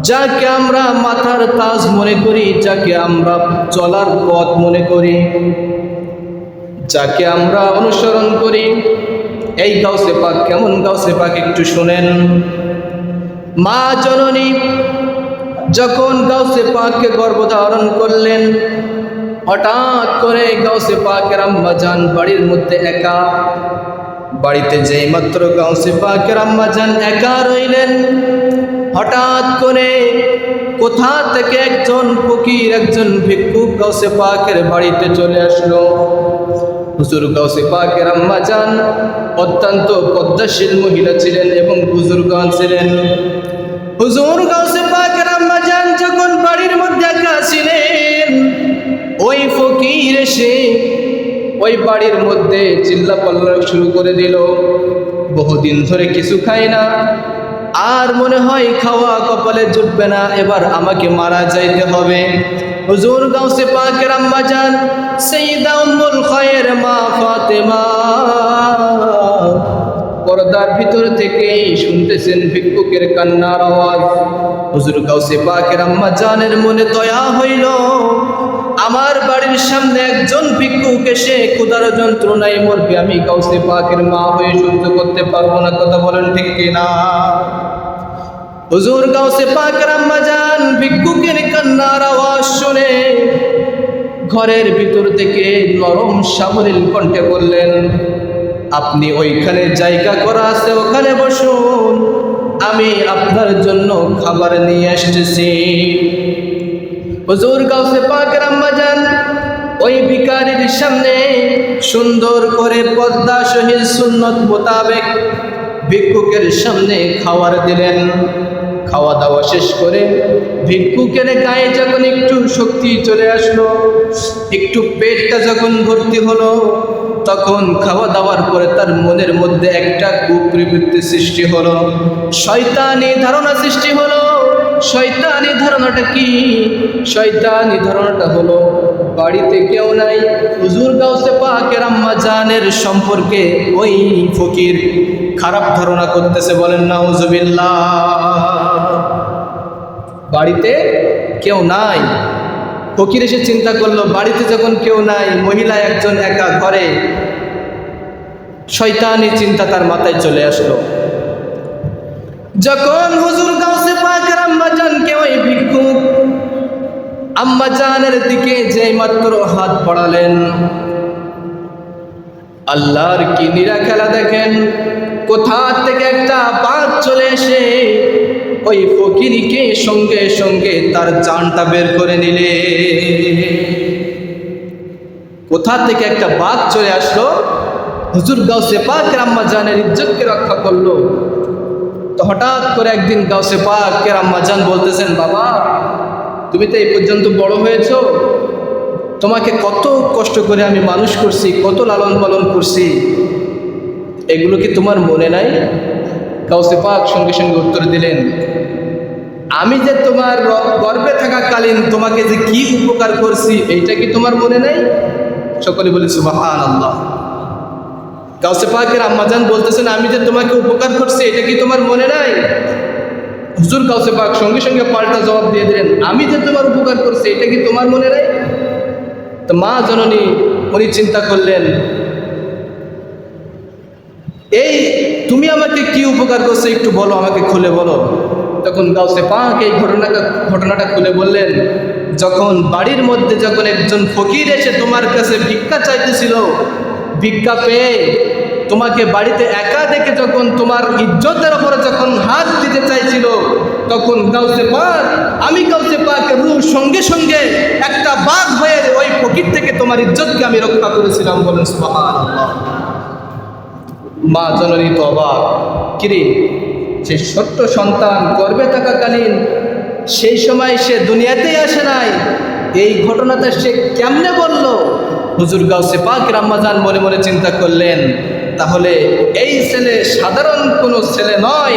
যাকে আমরা মাথার তাজ মনে করি, যাকে আমরা চলার পথ মনে করি, যাকে আমরা অনুসরণ করি, এই গাউসে পাক কেমন গাউসে পাক একটু শুনেন। মা জননী যখন গাউসে পাককে গর্ভধারণ করলেন, হঠাৎ করে গাউসে পাকের আম্মা জান বাড়ির মধ্যে একা। বাড়িতে যেই মাত্র গাউসে পাকের আম্মা জান একা রইলেন, হঠাৎ করে কোথা থেকে একজন ফকির, একজন ভিক্ষুক গাউসে পাকের বাড়িতে চলে আসলো। হুজুর গাউসে পাকের আম্মা জান অত্যন্ত পদ্মাশীল মহিলা ছিলেন এবং বুজুর্গান ছিলেন। হুজুর গাউসে পাকের আম্মা জান যখন বাড়ির মধ্যে একা ছিলেন, ওই ফকির এসে ওই বাড়ির মধ্যে চিল্লা পাল্লা শুরু করে দিল। বহুদিন ধরে কিছু খাই না, আর মনে হয় খাওয়া কপালে জুটবে না, এবার আমাকে মারা যাইতে হবে। হুজুর গাউসে পাকের আম্মা জান সাইয়্যিদা উম্মুল খায়র মা ফাতেমা পর্দার ভিতর থেকেই শুনতেছেন ভিক্ষুকের কান্নার আওয়াজ। হুজুর গাউসে পাকের আম্মা জানের মনে দয়া হইল, আমার বাড়ির সামনে একজন ভিক্ষুক এসে ক্ষুধার যন্ত্রণায় মরবে, আমি গাউসে পাকের মা হয়ে সহ্য করতে পারবো না। কথা বলেন ঠিক কিনা? হুজুর গাউসে পাকের আম্মা জান ভিক্ষুকের কান্নার আওয়াজ শুনে ঘরের ভিতর থেকে নরম সাবলীল কণ্ঠে বললেন, আপনি ওইখানে জায়গা করা আছে, ওখানে বসুন, আমি আপনার জন্য খাবার নিয়ে আসতেছি। হুজুর গাউসে পাকের আম্মা জান ওই ভিখারির সামনে সুন্দর করে পর্দা সহিত সুন্নত মোতাবেক ভিক্ষুকের সামনে খাবার দিলেন। খাওয়া দাওয়া শেষ করে ভিক্ষুকের গায়ে যখন একটু শক্তি চলে আসলো, একটু পেটটা যখন ভর্তি হলো, তখন খাওয়া দাওয়ার পরে তার মনের মধ্যে একটা কুপ্রবৃত্তি সৃষ্টি হলো, শয়তানি ধারণা সৃষ্টি হলো। শয়তানি ধারণাটা কি? শয়তানি ধারণাটা হলো বাড়িতে কেউ নাই। হুজুর গাউসে পাকের আম্মা জানের সম্পর্কে ওই ফকির খারাপ ধারণা করতেছে। বলেন নাউজুবিল্লাহ। বাড়িতে কেউ নাই, ফকির এসে চিন্তা করলো বাড়িতে যখন কেউ নাই, মহিলা একজন একা ঘরে, শয়তানি চিন্তা তার মাথায় চলে আসলো। যখন হুজুর গাউসে পাকের আম্মা জানকে ওই ভিক্ষুক আম্মা জানের দিকে যেই মাত্র হাত বাড়ালেন, আল্লাহর কি নিরা খেলা দেখেন, কোথা থেকে একটা বাঘ চলে এসে ওই ফকিরকে সঙ্গে সঙ্গে তার জানটা বের করে নিলে। কোথা থেকে একটা বাঘ চলে আসলো, হুজুর গাউসে পাকের আম্মা জানের ইজ্জতকে রক্ষা করলো। তো হঠাৎ করে একদিন গাউসে পাকের আম্মা জান বলতেছেন, বাবা তুমি তো এই পর্যন্ত বড় হয়েছো, তোমাকে কত কষ্ট করে আমি মানুষ করছি, কত লালন পালন করছি, এগুলো কি তোমার মনে নাই? গাউসে পাক সঙ্গে সঙ্গে উত্তর দিলেন, আমি যে তোমার গর্ভে থাকাকালীন তোমাকে যে কি উপকার করছি, এইটা কি তোমার মনে নাই? সকলে বলি সুবহানাল্লাহ। গাউসে পাকের আম্মা জান বলতেছেন, আমি যে তোমাকে উপকার করছি, এটা কি তোমার মনে নাই? হুজুর গাউসে পাক সঙ্গে সঙ্গে পাল্টা জবাব দিয়ে দিলেন, আমি যে তোমার উপকার করছি, এটা কি তোমার মনে নাই? তো মা জননী উনি চিন্তা করলেন, এই তুমি আমাকে কি উপকার করছো একটু বলো, আমাকে খুলে বলো। তখন গাউসে পাক এই ঘটনাটা খুলে বললেন, যখন বাড়ির মধ্যে যখন একজন ফকির এসে তোমার কাছে ভিক্ষা চাইতেছিল, ভিক্ষা পেয়ে তোমাকে বাড়িতে একা দেখে যখন তোমার ইজ্জতের উপরে যখন হাত দিতে চাইছিল, তখন গাউসে পাক, আমি গাউসে পাকের রূহ সঙ্গে সঙ্গে একটা বাঘ হয়ে ওই ফকির থেকে তোমার ইজ্জতকে আমি রক্ষা করেছিলাম। বলেন সুবহানাল্লাহ। মা জননী তো অবাক, কিরে সে ছোট্ট সন্তান গর্ভে থাকাকালীন সেই সময় সে দুনিয়াতেই আসে নাই, এই ঘটনাটা সে কেমনে বলল? হুজুর গাউসে পাকের আম্মা জান মনে মনে চিন্তা করলেন, তাহলে এই ছেলে সাধারণ কোনো ছেলে নয়,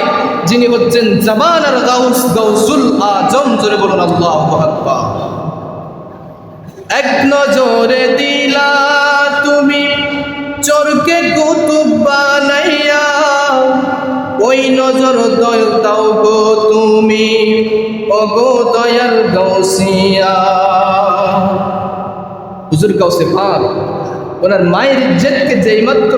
যিনি হচ্ছেন জামানার গাউস, গাউসুল আজম। জোরে বলুন আল্লাহু আকবার। এক নজরে দিলা তুমি চোরকে কুতুব বানাইয়া, ওই নজর দাও গো তুমি, ওগো দয়াল গাউসিয়া। হুজুর গাউসে পাক ওনার মায়ের ইজ্জতকে যেই মাত্র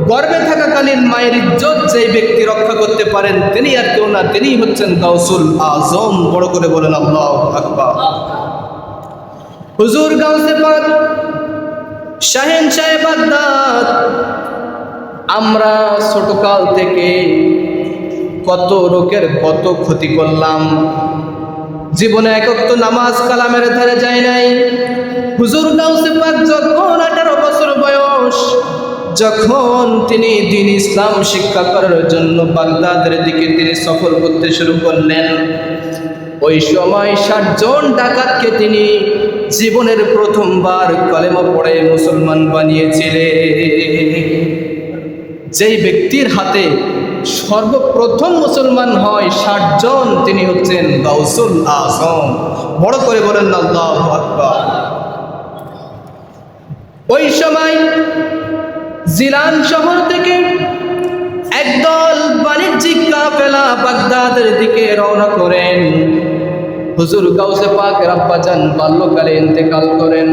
গর্বে থাকাকালীন মায়ের ইজ্জত যেই ব্যক্তি রক্ষা করতে পারেন তিনি আর কেউ না, তিনি হচ্ছেন গাউসুল আজম। বড় করে বলেন আল্লাহু আকবার। হুজুর গাউসে পাক শাহেনশাহে বাগদাদ। আমরা ছোটকাল থেকে কত লোকের কত ক্ষতি করলাম, জীবনে একক তো নামাজ কালামের ধারে যায় নাই। হুজুর গাউসে পাক যখন 18 বছর বয়স, যখন তিনি দ্বীন ইসলাম শিক্ষা করার জন্য বাগদাদের দিকে তিনি সফর করতে শুরু করলেন, ওই সময় 60 জন ডাকাতকে তিনি জীবনের প্রথমবার কলেমা পড়ে মুসলমান বানিয়েছিলেন। যেই ব্যক্তির হাতে সর্বপ্রথম মুসলমান হয় 60 জন, তিনি হচ্ছেন গাউসুল আজম। বড় করে বলেন আল্লাহু আকবার। ওই সময় জিলান শহর থেকে একদল বাণিজ্যিক কাফেলা বাগদাদের দিকে রওনা করেন। হুজুর গাউসে পাকের আব্বাজান বাল্যকালে ইন্তেকাল করেন।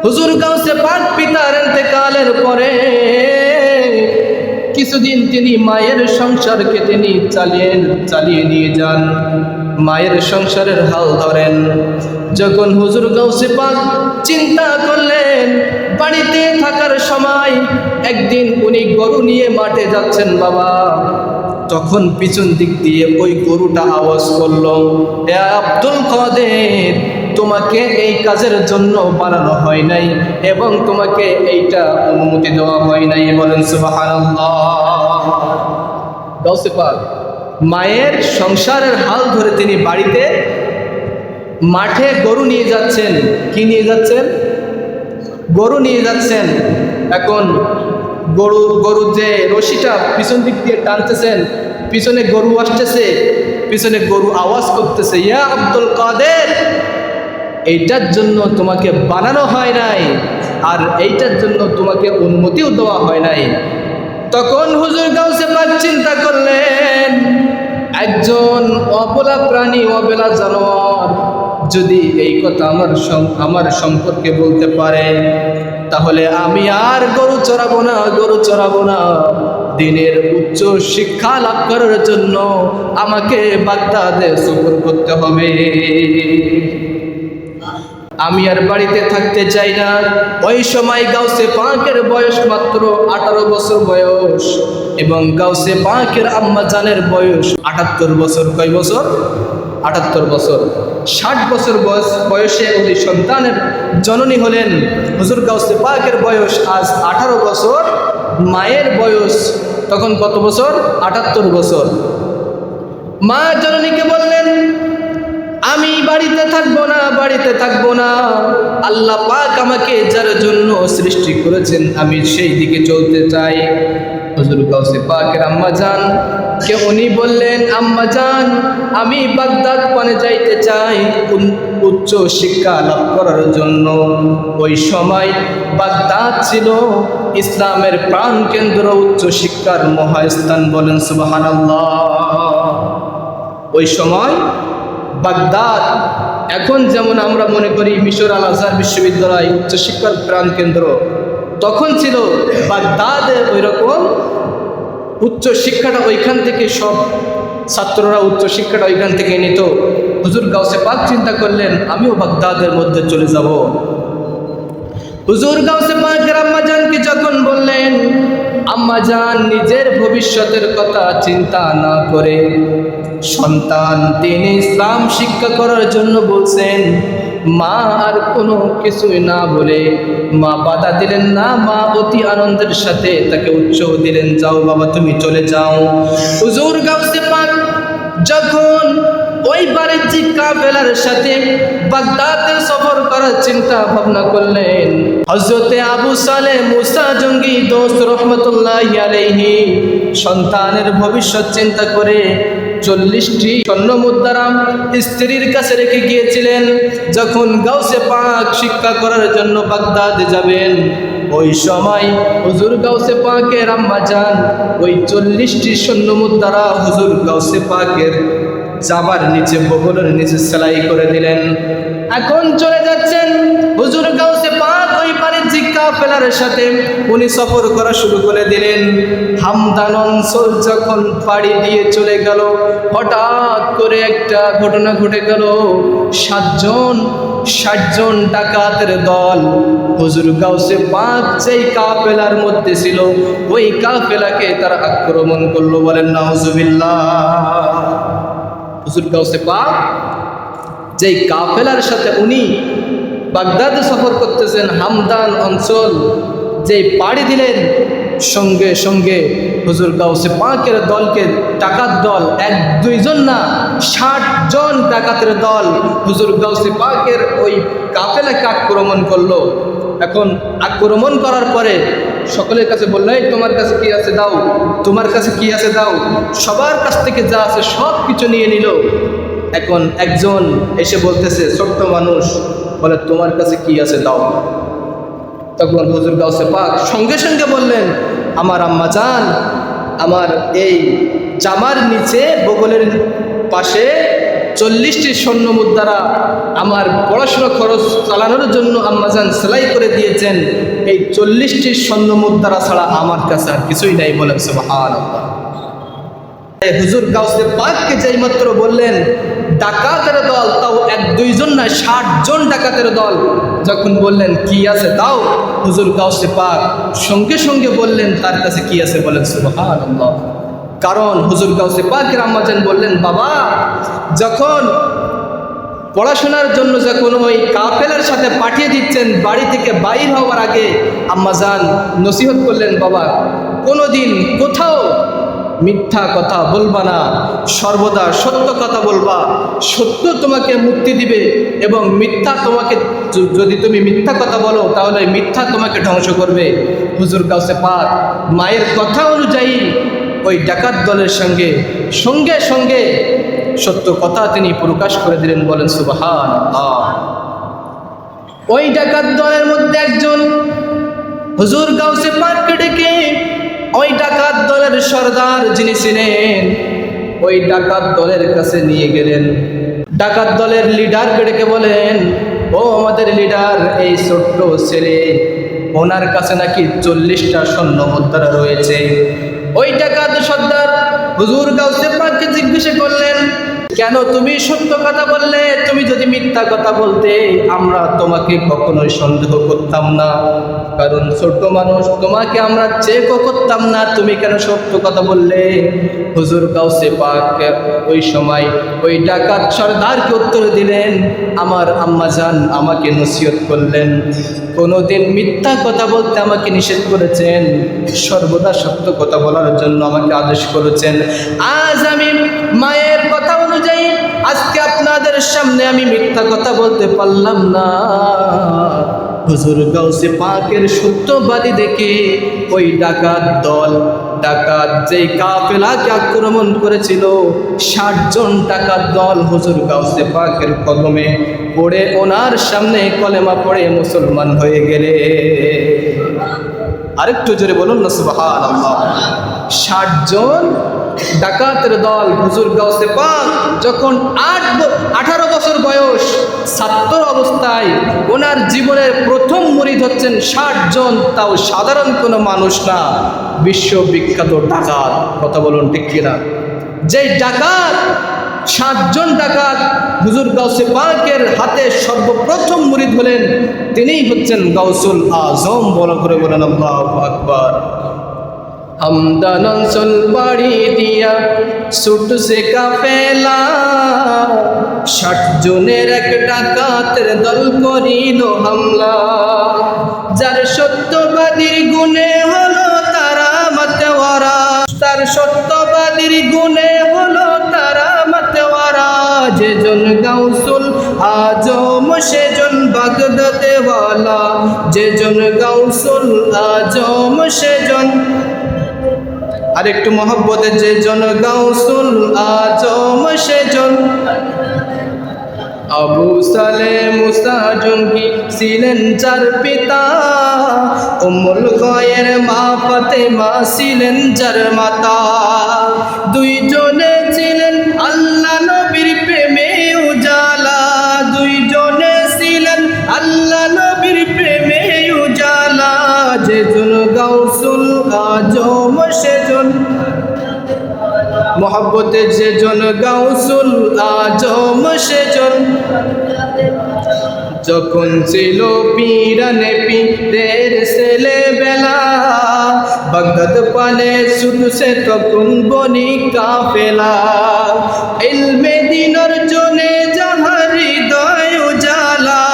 হুজুর গাউসে পাক পিতার ইন্তেকালের পরে কিছুদিন তিনি মায়ের সংসারকে তিনি চালিয়ে নিয়ে যান, মায়ের সংসারের হাল ধরেন। যখন হুজুর গাউসে পাক চিন্তা করলেন বাড়িতে থাকার সময় একদিন উনি গরু নিয়ে মাঠে যাচ্ছেন বাবা, তখন পিছন দিক দিয়ে ওই গরুটা আওয়াজ করলো, এ আব্দুল কাদের, তোমাকে এই কাজের জন্য বানানো হয় নাই এবং তোমাকে এইটা অনুমতি দেওয়া হয় নাই। বলেন সুবহানাল্লাহ। গাউসে পাক মায়ের সংসারের হাল ধরে তিনি বাড়িতে মাঠে গরু নিয়ে যাচ্ছেন। কি নিয়ে যাচ্ছেন? গরু নিয়ে যাচ্ছেন। এখন গরু যে রশিটা পিছন দিক দিয়ে টানতেছেন, পিছনে গরু আসতেছে, পিছনে গরু আওয়াজ করতেছে, ইয়া আব্দুল কাদের, এইটার জন্য তোমাকে বানানো হয় নাই আর এইটার জন্য তোমাকে অনুমতিও দেওয়া হয় নাই। তখন হুজুর গাউসে পাক চিন্তা করলেন, একজন অবলা প্রাণী, অবলা জানোয়ার যদি এই কথা আমার সম্পর্কে বলতে পারে, তাহলে আমি আর গরু চড়াবো না। দিনের উচ্চ শিক্ষা লাভ করার জন্য আমাকে বাগদাদে সফর করতে হবে। আমি আর বাড়িতে থাকতে চাই না। ওই সময় গাউসে পাকের বয়স মাত্র 18 বছর বয়স এবং গাউসে পাকের আম্মা জানের বয়স 78 বছর। কয় বছর? 78 বছর। 60 বছর বয়সে উনি সন্তানের জননী হলেন। হুজুর গাউসে পাকের বয়স আজ 18 বছর, মায়ের বয়স তখন কত বছর? 78 বছর। মা জননীকে বললেন, আমি বাড়িতে থাকবো না। আল্লাহ পাক আমাকে যার জন্য সৃষ্টি করেছেন আমি সেই দিকে চলতে চাই। হুজুর গাউসে পাকের আম্মা জান কে উনি বললেন, আম্মা জান, আমি বাগদাদ পানে যাইতে চাই উচ্চ শিক্ষা লাভ করার জন্য। ওই সময় বাগদাদ ছিল ইসলামের প্রাণ কেন্দ্র, উচ্চ শিক্ষার মহাস্থান। বলেন সুবহানাল্লাহ। ওই সময় বাগদাদ এখন যেমন আমরা মনে করি মিশর আল আজহার বিশ্ববিদ্যালয় উচ্চশিক্ষার প্রাণ কেন্দ্র, তখন ছিল বাগদাদে ওই রকম উচ্চশিক্ষাটা ওইখান থেকে সব ছাত্ররা উচ্চশিক্ষাটা ওইখান থেকে নিত। হুজুর গাউসে পাক চিন্তা করলেন আমিও বাগদাদের মধ্যে চলে যাব। হুজুর গাউসে পাকের আম্মাজানকে যখন বললেন, আম্মাজান নিজের ভবিষ্যতের কথা চিন্তা না করে সন্তান তিনি ইসলাম শিক্ষা করার জন্য বলছেন, মা আর কোনো কিছুই না বলে মা বাধা দিলেন না, মা অতি আনন্দের সাথে তাকে উৎসাহ দিলেন, যাও বাবা তুমি চলে যাও। হুজুর গাউসে পাক যখন ওই বাণিজ্যিক কাফেলার সাথে বাগদাদে সফর করার চিন্তা ভাবনা করলেন, হযরতে আবু সালেহ মুসা জঙ্গি দোস্ত রহমতুল্লাহি আলাইহি সন্তানের ভবিষ্যৎ চিন্তা করে 40টি স্বর্ণ মুদ্রা স্ত্রীর কাছে রেখে গিয়েছিলেন। যখন গাউসে পাক শিক্ষা করার জন্য বাগদাদে যাবেন, ওই সময় হুজুর গাউসে পাকের আম্মা জান ওই 40টি স্বর্ণ মুদ্রা হুজুর গাউসে পাকের জামার নিচে, বগলের নিচে সেলাই করে দিলেন। এখন চলে যাচ্ছেন হুজুর গাউসে পাক ওই বাণিজ্যিক কাফেলার সাথে উনি সফর করা শুরু করে দিলেন। হামদান অঞ্চল যখন পাড়ি দিয়ে চলে গেল, হঠাৎ করে একটা ঘটনা ঘটে গেল। 60 জন ডাকাতের দল হুজুর গাউসে পাক যেই কাফেলার মধ্যে ছিল ওই কাফেলাকে তারা আক্রমণ করলো। বলেন নাউজুবিল্লাহ। হুজুর গাউসে পাক যেই কাফেলার সাথে উনি বাগদাদে সফর করতেছেন, হামদান অঞ্চল যেই পাড়ি দিলেন, সঙ্গে সঙ্গে হুজুর গাউসে পাকের দলকে, ডাকাত দল 1-2 জন না, 60 জন ডাকাতের দল হুজুর গাউসে পাকের ওই কাফেলাকে আক্রমণ করলো। এখন আক্রমণ করার পরে সকলের কাছে বললো, এই তোমার কাছে কি আছে দাও, তোমার কাছে কি আছে দাও। সবার কাছ থেকে যা আছে সব কিছু নিয়ে নিল। এখন একজন এসে বলতেছে, ছোট্ট মানুষ, বলে তোমার কাছে কি আছে দাও। তখন হুজুর গাউসে পাক সঙ্গে সঙ্গে বললেন, আমার আম্মা জান আমার এই জামার নিচে বগলের পাশে 40টি স্বর্ণ মুদ্রা আমার পড়াশোনা খরচ চালানোর জন্য আম্মাজান সেলাই করে দিয়েছেন। এই 40টি স্বর্ণ মুদ্রা ছাড়া আমার কাছে আর কিছুই নাই। বলেন সুবহানাল্লাহ। হুজুর গাউসে পাককে যেই মাত্র বললেন ডাকাতের দল, তাও 1-2 জন না, 60 জন ডাকাতের দল যখন বললেন কি আছে দাও, হুজুর গাউসে পাক সঙ্গে সঙ্গে বললেন তার কাছে কি আছে। বলেন সুবহানাল্লাহ। কারণ হুজুর গাউসে পাকের আম্মাজান বললেন, বাবা যখন পড়াশোনার জন্য যখন ওই কাফেলার সাথে পাঠিয়ে দিচ্ছেন, বাড়ি থেকে বাইর হওয়ার আগে আম্মাজান নসিহত করলেন, বাবা কোনোদিন কোথাও মিথ্যা কথা বলবা না, সর্বদা সত্য কথা বলবা। সত্য তোমাকে মুক্তি দিবে এবং মিথ্যা তোমাকে, যদি তুমি মিথ্যা কথা বলো তাহলে মিথ্যা তোমাকে ধ্বংস করবে। হুজুর গাউসে পাক মায়ের কথা অনুযায়ী ওই ডাকাত দলের সঙ্গে সঙ্গে সঙ্গে সত্য কথা তিনি প্রকাশ করে দিলেন। বলেন সুবহানাল্লাহ। ওই ডাকাত দলের মধ্যে একজন হুজুর গাউসে পাককে ডেকে ওই ডাকাত দলের সর্দার যিনি ছিলেন ওই ডাকাত দলের কাছে নিয়ে গেলেন। ডাকাত দলের লিডারকে ডেকে বলেন, ও আমাদের লিডার, এই ছোট্ট ছেলে ওনার কাছে নাকি 40টা স্বর্ণ মুদ্রা রয়েছে। ওই ডাকাত সর্দার হুজুর গাউসে পাককে জিজ্ঞাসা করলেন, কেন তুমি সত্য কথা বললে? তুমি যদি মিথ্যা কথা বলতে আমরা তোমাকে কখনোই সন্দেহ করতাম না, কারণ ছোট মানুষ, তোমাকে আমরা চেকও করতাম না, তুমি কেন সত্য কথা বললে? হুজুর গাউসে পাক ওই সময় ওই ডাকাত সর্দারকে উত্তর দিলেন, আমার আম্মাজান আমাকে নসিহত করলেন, কোনোদিন মিথ্যা কথা বলতে আমাকে নিষেধ করেছেন, সর্বদা সত্য কথা বলার জন্য আমাকে আদেশ করেছেন। আজ আমি মায়ের কথা অনুযায়ী আজকে আপনাদের সামনে আমি মিথ্যা কথা বলতে পারলাম না। হুজুর গাউসে পাকের সত্যবাদী দেখে ওই ডাকাত দল, ডাকাত যেই কাফেলাকে আক্রমণ করেছিল, 60 জন ডাকাত দল হুজুর গাউসে পাকের কদমে পড়ে ওনার সামনে কলেমা পড়ে মুসলমান হয়ে গেলে। আরেকটু জোরে বলুন না সুবহানাল্লাহ। 60 জন ডাকাতের দল হুজুর গাউসে পাক যখন 18 বছর বয়স, ছাত্র অবস্থায় ওনার জীবনের প্রথম মুরিদ হচ্ছেন 60 জন, তাও সাধারণ কোনো মানুষ না, বিশ্ববিখ্যাত ডাকাত। কথা বলুন ঠিক কিনা? যেই ডাকাত 60 জন ডাকাত হুজুর গাউসে পাকের হাতে সর্বপ্রথম মুরিদ হলেন, তিনিই হচ্ছেন গাউসুল আজম। বলা করে বলেন আল্লাহু আকবার। হামদান অঞ্চল বাড়ি দিয়া ছুটছে কাফেলা, 60 জনের এক ডাকাতের দল করিল হামলা। যার সত্যবাদীর গুণে হলো তারা মাতওয়ারা, তার সত্যবাদীর গুণে হলো তারা মাতওয়ারা। যেজন গাউসুল আজম সেজন বাগদাদে ওয়ালা, যেজন গাউসুল আজম সেজন, আরেকটু মহব্বতে, যেজন গাউসুল আজম সেজন আবু সালেহ মুসা জঙ্গি ছিলেন যার পিতা, উম্মুল খায়ের মা ফাতেমা ছিলেন যার মাতা। দুইজনে ছিলেন আল্লাহ নবীর প্রেমে উজালা, দুইজনে ছিলেন আল্লাহ নবীর প্রেমে উজালা। যেজন গাউসুল আজম সেজন মোহাব্বতে, যেজন গাউসুল আজম সেজন। যখন ছিল পীরানে পীরের ছেলেবেলা, বাগদাদ পানে ছুটছে তখন বনি কাফেলা। ইলমে দ্বীন অর্জনে যাহার হৃদয় উজালা,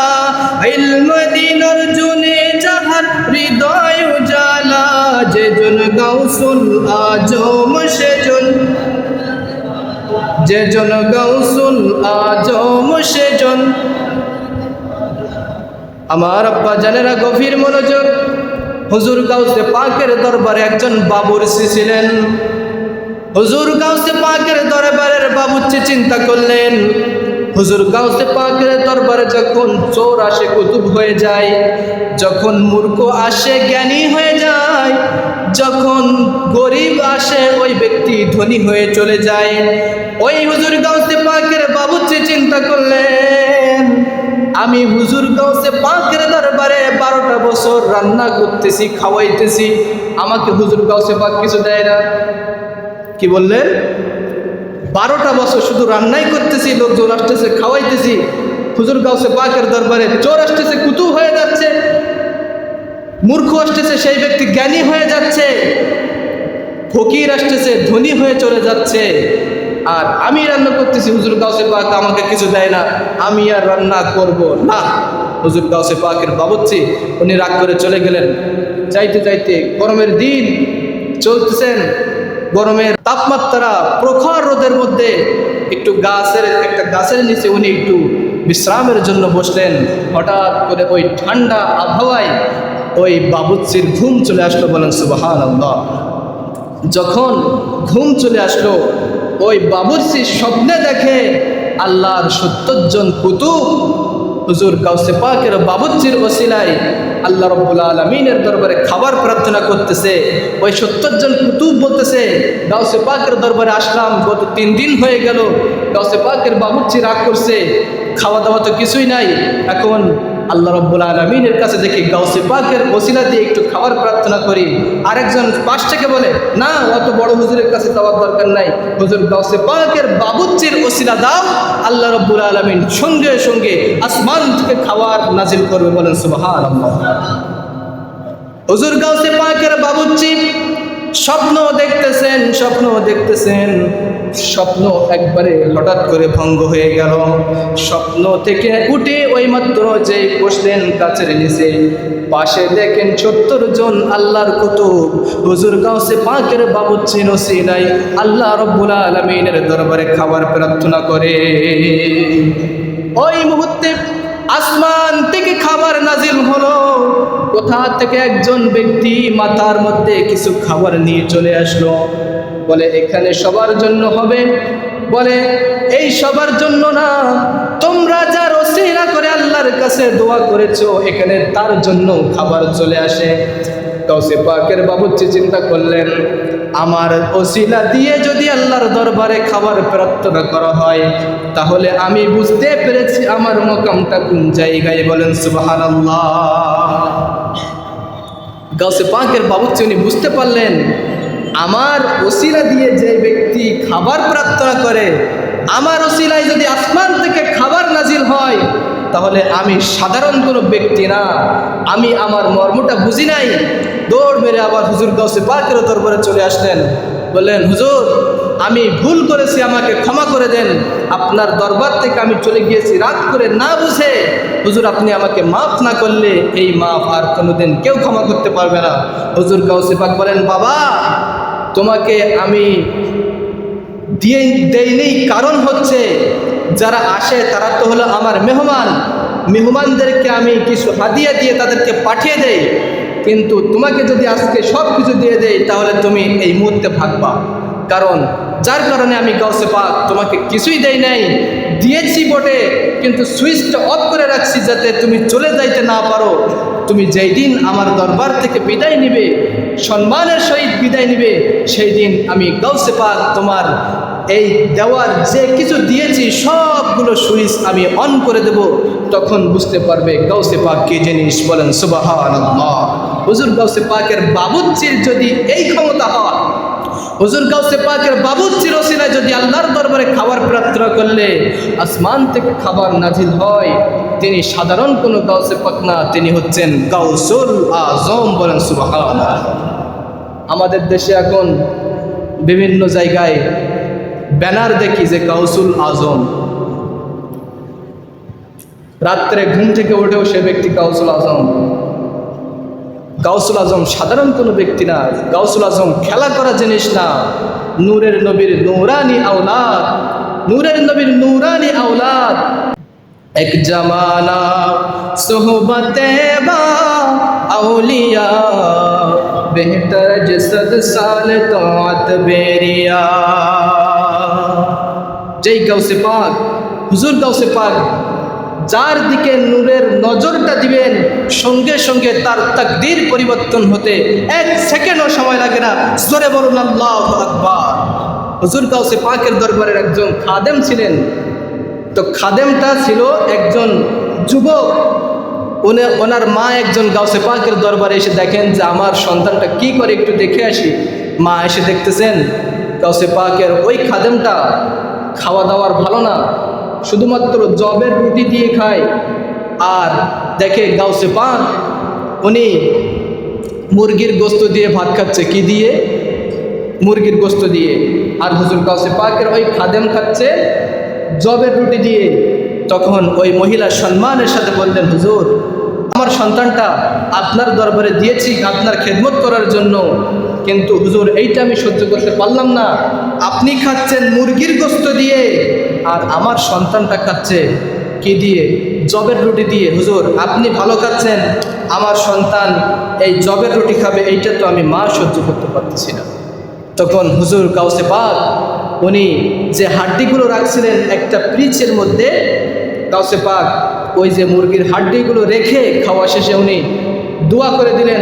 ইলমে দ্বীন অর্জনে যাহার হৃদয় উজালা। যেজন গাউসুল আজম সেজন, যেজন গাউসুল আজম সেজন। আমার আব্বা জানেরা গভীর মনোযোগ। হুজুর গাউসে পাকের দরবারে একজন বাবুর্চি ছিলেন। হুজুর গাউসে পাকের দরবারের বাবুর্চি চিন্তা করলেন, হুজুর গাউসে পাকের দরবারে যখন চোর আসে কুতুব হয়ে যায়, যখন মূর্খ আসে জ্ঞানী হয়ে যায়, যখন গরিব আসে ওই ব্যক্তি ধনী হয়ে চলে যায়। ওই হুজুর গাউসে পাকের বাবুর্চি চিন্তা করলেন, আমি হুজুর গাউসে পাকের দরবারে 12টা বছর রান্না করতেছি, খাওয়াইতেছি, আমাকে হুজুর গাউসে পাক কিছু দেয় না। কি বললেন? 12টা বছর শুধু রান্নাই করতেছি, লোকজন আসতেছে, খাওয়াইতেছি, হুজুর গাউসে পাকের দরবারে চোর আসতেছে, কুতুব হয়ে যাচ্ছে, মূর্খ আসতেছে, সেই ব্যক্তি জ্ঞানী হয়ে যাচ্ছে, ফকির আসতেছে, ধনী হয়ে চলে যাচ্ছে, আর আমি রান্না করতেছি, হুজুর গাউসে পাক আমাকে কিছু দেয় না, আমি আর রান্না করব না। হুজুর গাউসে পাকের বাবুর্চি উনি রাগ করে চলে গেলেন। যাইতে যাইতে গরমের দিন চলতেছেন, গরমের তাপমাত্রা প্রখর রোদের মধ্যে একটু একটা গাছের নিচে উনি একটু বিশ্রামের জন্য বসলেন। হঠাৎ করে ওই ঠান্ডা আবহাওয়ায় ওই বাবুর্চির ঘুম চলে আসলো। বলেন সুবহানাল্লাহ। যখন ঘুম চলে আসলো, ওই বাবুর্চি স্বপ্নে দেখে আল্লাহর 70 জন কুতুব হুজুর গাউসে পাকের বাবুর্চির ওসিলায় আল্লাহ রাব্বুল আলামিনের দরবারে খাবার প্রার্থনা করতেছে। ওই 70 জন কুতুব বলতেছে, গাউসে পাকের দরবারে আসলাম, গত 3 দিন হয়ে গেল, গাউসে পাকের বাবুর্চি রাগ করছে, খাওয়া দাওয়া তো কিছুই নাই, এখন আল্লাহ রাব্বুল আলামিনের কাছে দেখি গাউসে পাকের ওসিলা দিয়ে একটু খাবার প্রার্থনা করি। আরেকজন পাশ থেকে বলে, না, অত বড় হুজুরের কাছে যাওয়ার দরকার নাই, হুজুর গাউসে পাকের বাবুর্চির ওসিলা দাও, আল্লাহ রাব্বুল আলামিন সঙ্গে সঙ্গে আসমান থেকে খাবার নাজিল করবে। বলেন সুবহানাল্লাহ। হুজুর গাউসে পাকের বাবুর্চি স্বপ্ন দেখতেছেন, স্বপ্ন দেখতেছেন, স্বপ্ন একবারে হঠাৎ করে ভঙ্গ হয়ে গেল। স্বপ্ন থেকে উঠে ওই মাত্র যে বসলেন গাছের নিচে, পাশে দেখেন 70 জন আল্লাহর কুতুব হুজুর গাউসে পাকের বাবুর্চির ওসিলায় আল্লাহ রাব্বুল আলামিনের দরবারে খাবার প্রার্থনা করে। ওই মুহূর্তে আসমান থেকে খাবার নাজিল হলো। কোথা থেকে একজন ব্যক্তি মাথার মধ্যে কিছু খাবার নিয়ে চলে আসলো। বলে, এখানে সবার জন্য হবে। বলে, এই সবার জন্য না, তোমরা যার ওসিলা করে আল্লাহর কাছে দোয়া করেছো, এখানে তার জন্য খাবার চলে আসে। গাউসে পাকের বাবুর্চি চিন্তা করলেন, আমার ওসিলা দিয়ে যদি আল্লাহর দরবারে খাবার প্রার্থনা করা হয়, তাহলে আমি বুঝতে পেরেছি আমার মকামটা কোন জায়গায়। বলেন সুবহানাল্লাহ। গাউসে পাকের বাবুর্চি উনি বুঝতে পারলেন, আমার ওসিলা দিয়ে যে ব্যক্তি খাবার প্রার্থনা করে, আমার ওসিলায় যদি আসমান থেকে খাবার নাজিল হয়, তাহলে আমি সাধারণ কোনো ব্যক্তি না, আমি আমার মর্মটা বুঝি নাই। দৌড় মেরে আবার হুজুর গাউসে পাকের দরবারে চলে আসলেন। বললেন, হুজুর, আমি ভুল করেছি, আমাকে ক্ষমা করে দেন, আপনার দরবার থেকে আমি চলে গিয়েছি রাত করে না বুঝে, হুজুর আপনি আমাকে মাফ না করলে এই মাফ আর কোনোদিন কেউ ক্ষমা করতে পারবে না। হুজুর গাউসে পাক বলেন, বাবা, তোমাকে আমি দেইনি, কারণ হচ্ছে যারা আসে তারা তো হলো আমার মেহমান, মেহমানদেরকে আমি কিছু হাদিয়া দিয়ে তাদেরকে পাঠিয়ে দেই, কিন্তু তোমাকে যদি আজকে সব কিছু দিয়ে দেই তাহলে তুমি এই মুহূর্তে ভাগবা। কারণ যার কারণে আমি গাউসে পাক তোমাকে কিছুই দেই নাই, দিয়েছি বটে, কিন্তু সুইচটা অফ করে রাখছি যাতে তুমি চলে যাইতে না পারো। তুমি যেই দিন আমার দরবার থেকে বিদায় নিবে, সম্মানের সহিত বিদায় নিবে, সেই দিন আমি গাউসে পাক তোমার এই দেওয়ার যে কিছু দিয়েছি সবগুলো সুইচ আমি অন করে দেব। তখন বুঝতে পারবে গাউসে পাক কি জিনিস। বলেন সুবহানাল্লাহ। হুজুর গাউসে পাকের বাবুর্চির যদি এই ক্ষমতা হয়, হুজুর গাউসে পাকের বাবুর্চির ওসিলায় যদি আল্লাহর দরবারে খাবার প্রার্থনা করলে আসমান থেকে খাবার নাজিল হয়, তিনি সাধারণ কোনো গাউসে পাক না, তিনি হচ্ছেন গাউসুল আজম। বলেন সুবহানাল্লাহ। আমাদের দেশে এখন বিভিন্ন জায়গায় ব্যানার দেখি যে গাউসুল আজম, রাত্রে ঘুম থেকে উঠেও সে ব্যক্তি গাউসুল আজম। গাউসুল আজম সাধারণ কোনো ব্যক্তি না, গাউসুল আজম খেলা করা জিনিস না। নূরের নবীর নূরানি আওলাদ, নূরের নবীর নূরানি আওলাদ। এক জামানা সোহবতে বা আউলিয়া, বেহতর জসদ সাল তাত বেরিয়া। যেই গাউসে পাক, হুজুর গাউসে পাক যার দিকে নূরের নজরটা দিবেন, সঙ্গে সঙ্গে তার তাকদীর পরিবর্তন হতে 1 সেকেন্ডও সময় লাগে না। জোরে বলুন আল্লাহু আকবার। হুজুর গাউসে পাকের দরবারের একজন খাদেম ছিলেন। তো খাদেমটা ছিল একজন যুবক। ওনার মা একজন গাউসে পাকের দরবারে এসে দেখেন যে আমার সন্তানটা কি করে, একটু দেখে আসি। মা এসে দেখতেছেন গাউসে পাকের ওই খাদেমটা খাওয়া দাওয়ার ভালো না, শুধুমাত্র জবের রুটি দিয়ে খায়। আর দেখে গাউসে পাক উনি মুরগির গোস্ত দিয়ে ভাত খাচ্ছে। কি দিয়ে? মুরগির গোস্ত দিয়ে। আর হুজুর গাউসে পাকের ওই খাদেম খাচ্ছে জবের রুটি দিয়ে। তখন ওই মহিলা সম্মানের সাথে বললেন, হুজুর আমার সন্তানটা আপনার দরবারে দিয়েছি আপনার খেদমত করার জন্য, কিন্তু হুজুর এইটা আমি সহ্য করতে পারলাম না। আপনি খাচ্ছেন মুরগির গোস্ত দিয়ে, আর আমার সন্তানটা খাচ্ছে কি দিয়ে? জবের রুটি দিয়ে। হুজুর আপনি ভালো খাচ্ছেন, আমার সন্তান এই জবের রুটি খাবে, এইটা তো আমি মা সহ্য করতে পারতেছি না। তখন হুজুর গাউসে পাক উনি যে হাড্ডিগুলো রাখছিলেন একটা পিচের মধ্যে, গাউসে পাক ওই যে মুরগির হাড্ডিগুলো রেখে খাওয়া শেষে উনি দোয়া করে দিলেন,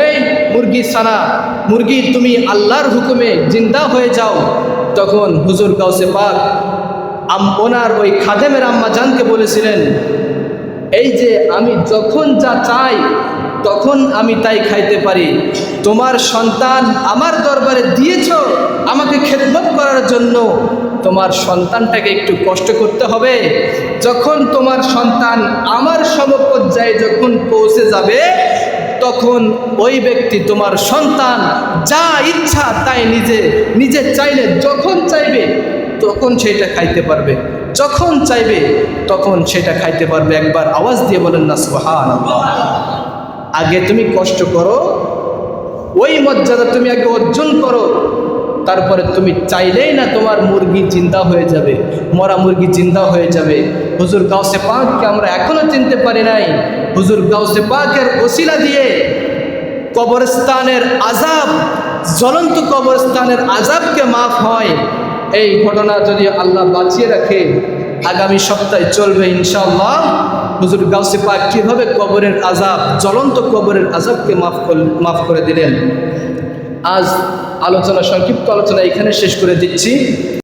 এই মুরগি সানা, মুরগি তুমি আল্লাহর হুকুমে জিন্দা হয়ে যাও। তখন হুজুর গাউসে পাক ওনার ওই খাদেমের আম্মা জানকে বলেছিলেন, এই যে আমি যখন যা চাই তখন আমি তাই খাইতে পারি। তোমার সন্তান আমার দরবারে দিয়েছ আমাকে খেদমত করার জন্য, তোমার সন্তানটাকে একটু কষ্ট করতে হবে। যখন তোমার সন্তান আমার সমপর্যায়ে যখন পৌঁছে যাবে, তখন ওই ব্যক্তি তোমার সন্তান যা ইচ্ছা তাই নিজে চাইলে যখন চাইবে তখন সেটা খাইতে পারবে, যখন চাইবে তখন সেটা খাইতে পারবে। একবার আওয়াজ দিয়ে বলেন না সুবহানাল্লাহ। আগে তুমি কষ্ট করো, ওই মর্যাদা তুমি আগে অর্জন করো, তারপরে তুমি চাইলেই না তোমার মুরগি জিন্দা হয়ে যাবে, মরা মুরগি জিন্দা হয়ে যাবে। হুজুর গাউসে পাককে আমরা এখনো চিনতে পারি নাই। হুজুর গাউসে পাকের ওসিলা দিয়ে কবরস্থানের আযাব, জ্বলন্ত কবরস্থানের আযাবকে মাফ হয়। এই ঘটনা যদি আল্লাহ বাঁচিয়ে রাখে, আগামী সপ্তাহে চলবে ইনশাআল্লাহ। হুজুর গাউসে পাক কীভাবে কবরের আযাব, জ্বলন্ত কবরের আযাবকে মাফ করে দিলেন। আজ আলোচনা, সংক্ষিপ্ত আলোচনা এখানে শেষ করে দিচ্ছি।